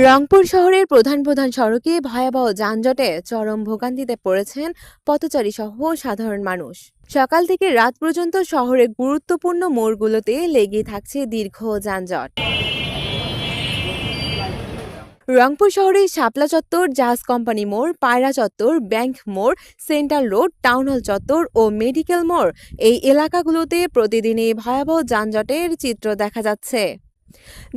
রংপুর শহরের প্রধান প্রধান সড়কে ভয়াবহ যানজটে চরম ভোগান্তিতে পড়েছেন পথচারী সহ সাধারণ মানুষ। সকাল থেকে রাত পর্যন্ত শহরের গুরুত্বপূর্ণ মোড়গুলোতে লেগে থাকছে দীর্ঘ যানজট। রংপুর শহরের শাপলা চত্বর, জাহাজ কোম্পানি মোড়, পায়রা চত্বর, ব্যাংক মোড়, সেন্ট্রাল রোড, টাউন হল চত্বর ও মেডিকেল মোড় এই এলাকাগুলোতে প্রতিদিনই ভয়াবহ যানজটের চিত্র দেখা যাচ্ছে।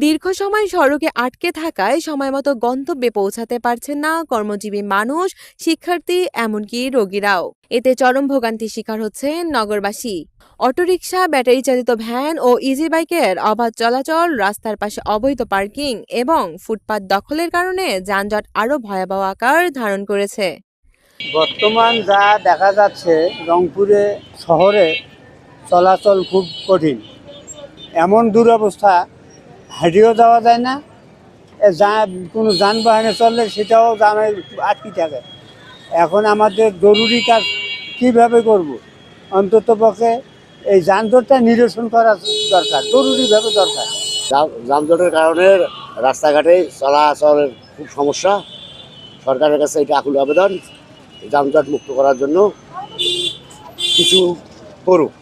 দীর্ঘ সময় সড়কে আটকে থাকায় সময়মতো গন্তব্যে পৌঁছাতে পারছেন না কর্মজীবী মানুষ, শিক্ষার্থী, এমনকি রোগীরাও। এতে চরম ভোগান্তির শিকার হচ্ছেন নগরবাসী। অটোরিকশা, ব্যাটারি চালিত ভ্যান ও ইজি বাইকের অবাধ চলাচল, রাস্তার পাশে অবৈধ পার্কিং এবং ফুটপাত দখলের কারণে যানজট আরও ভয়াবহ আকার ধারণ করেছে। বর্তমান যা দেখা যাচ্ছে, রংপুরে শহরে চলাচল খুব কঠিন। এমন দুরবস্থা, হাঁটিয়েও যাওয়া যায় না। কোনো যানবাহনে চললে সেটাও জামে আটকে থাকে। এখন আমাদের জরুরি কাজ কীভাবে করব? অন্তত পক্ষে এই যানজটটা নিরসন করা দরকার, জরুরিভাবে দরকার। যানজটের কারণে রাস্তাঘাটে চলাচলের খুব সমস্যা। সরকারের কাছে এটা আকুল আবেদন, যানজট মুক্ত করার জন্য কিছু করুক।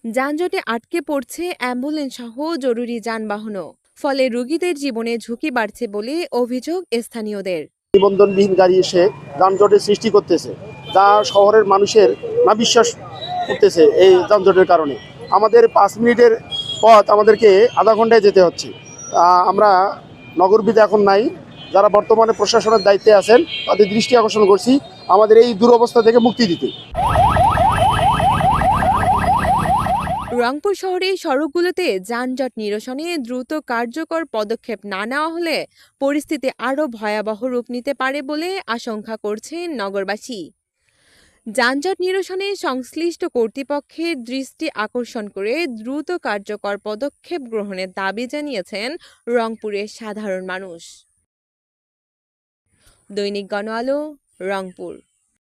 যানজটে আটকে পড়ছে অ্যাম্বুলেন্স সহ জরুরি যানবাহনও, ফলে রোগীদের জীবনে ঝুঁকি বাড়ছে বলে অভিযোগ স্থানীয়দের। নিবন্ধনবিহীন গাড়ি এসে যানজটের সৃষ্টি করতেছে, যা শহরের মানুষের না বিশ্বাস করতেছে। এই যানজটের কারণে আমাদের 5 মিনিটের পথ আমাদেরকে আধা ঘন্টায় যেতে হচ্ছে। আমরা নগরবিদ এখন নাই, যারা বর্তমানে প্রশাসনের দায়িত্বে আছেন তাদের দৃষ্টি আকর্ষণ করছি আমাদের এই দুরবস্থা থেকে মুক্তি দিতে। রংপুর শহরের সড়কগুলোতে যানজট নিরসনে দ্রুত কার্যকর পদক্ষেপ না নেওয়া হলে পরিস্থিতি আরও ভয়াবহ রূপ নিতে পারে বলে আশঙ্কা করছেন নগরবাসী। যানজট নিরসনে সংশ্লিষ্ট কর্তৃপক্ষের দৃষ্টি আকর্ষণ করে দ্রুত কার্যকর পদক্ষেপ গ্রহণের দাবি জানিয়েছেন রংপুরের সাধারণ মানুষ। দৈনিক গণআলো, রংপুর।